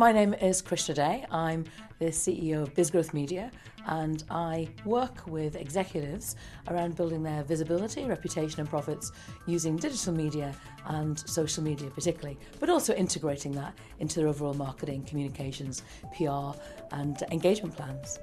My name is Krishna. I'm the CEO of BizGrowth Media, and I work with executives around building their visibility, reputation and profits using digital media and social media particularly, but also integrating that into their overall marketing, communications, PR and engagement plans.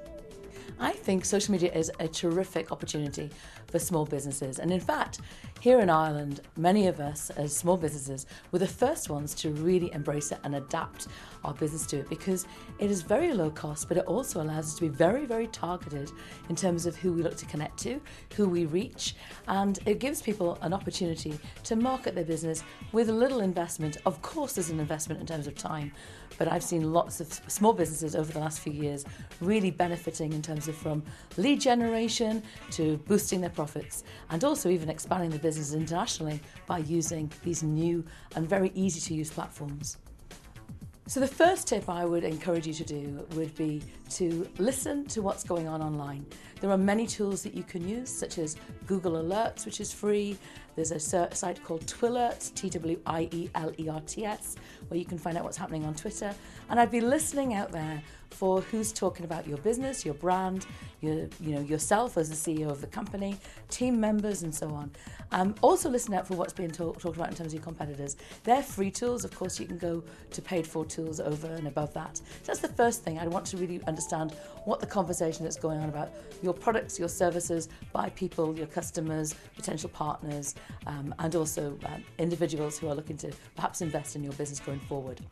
I think social media is a terrific opportunity for small businesses, and in fact here in Ireland many of us as small businesses were the first ones to really embrace it and adapt our business to it, because it is very low cost, but it also allows us to be very, very targeted in terms of who we look to connect to, who we reach, and it gives people an opportunity to market their business with a little investment. Of course there's an investment in terms of time, but I've seen lots of small businesses over the last few years really benefiting in terms of from lead generation to boosting their profits, and also even expanding the business internationally by using these new and very easy to use platforms. So the first tip I would encourage you to do would be to listen to what's going on online. There are many tools that you can use, such as Google Alerts, which is free. There's a site called Twillerts, Twielerts, where you can find out what's happening on Twitter. And I'd be listening out there for who's talking about your business, your brand, yourself as the CEO of the company, team members and so on. Also listen out for what's being talked about in terms of your competitors. They're free tools. Of course, you can go to paid for tools over and above that. So that's the first thing. I want to really understand what the conversation that's going on about your products, your services by people, your customers, potential partners, and also individuals who are looking to perhaps invest in your business going forward.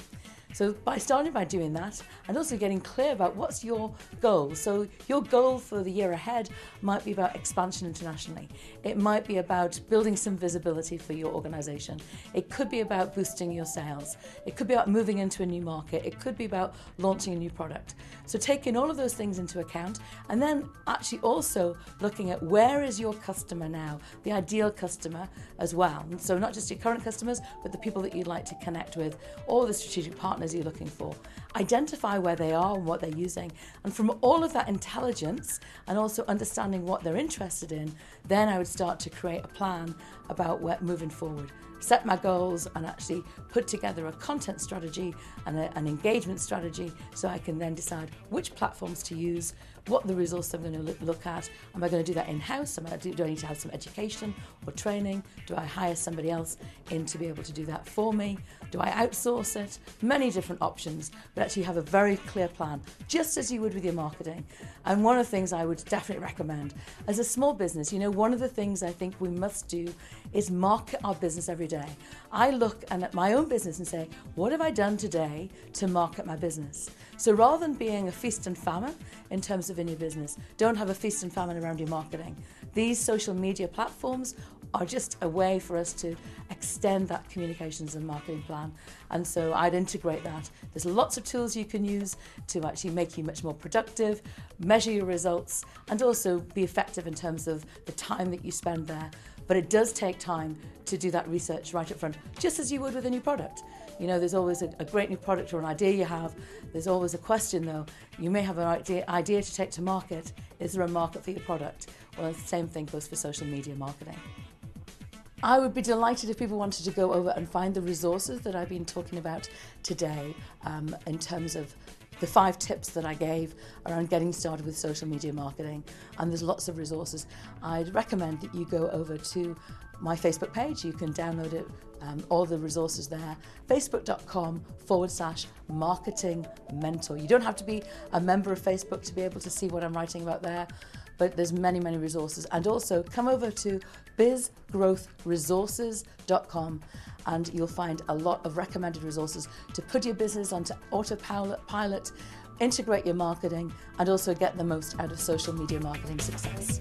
So by starting by doing that and also getting clear about what's your goal. So your goal for the year ahead might be about expansion internationally. It might be about building some visibility for your organization. It could be about boosting your sales. It could be about moving into a new market. It could be about launching a new product. So taking all of those things into account, and then actually also looking at where is your customer now, the ideal customer as well. And so not just your current customers, but the people that you'd like to connect with, all the strategic partners you're looking for. Identify where they are and what they're using, and from all of that intelligence and also understanding what they're interested in, then I would start to create a plan about where moving forward. Set my goals and actually put together a content strategy and an engagement strategy, so I can then decide which platforms to use, what the resource I'm going to look at. Am I going to do that in-house? Do I need to have some education or training? Do I hire somebody else in to be able to do that for me? Do I outsource it? Many different options, but actually have a very clear plan, just as you would with your marketing. And one of the things I would definitely recommend as a small business, one of the things I think we must do is market our business every day. I look at my own business and say, what have I done today to market my business? So rather than being a feast and famine in terms of in your business, don't have a feast and famine around your marketing. These social media platforms are just a way for us to extend that communications and marketing plan. And so I'd integrate that. There's lots of tools you can use to actually make you much more productive, measure your results, and also be effective in terms of the time that you spend there. But it does take time to do that research right up front, just as you would with a new product. There's always a great new product or an idea you have. There's always a question though. You may have an idea to take to market. Is there a market for your product? Well, the same thing goes for social media marketing. I would be delighted if people wanted to go over and find the resources that I've been talking about today in terms of the 5 tips that I gave around getting started with social media marketing, and there's lots of resources. I'd recommend that you go over to my Facebook page. You can download it, all the resources there, facebook.com/marketing mentor. You don't have to be a member of Facebook to be able to see what I'm writing about there, but there's many, many resources. And also come over to bizgrowthresources.com and you'll find a lot of recommended resources to put your business onto autopilot, integrate your marketing, and also get the most out of social media marketing success.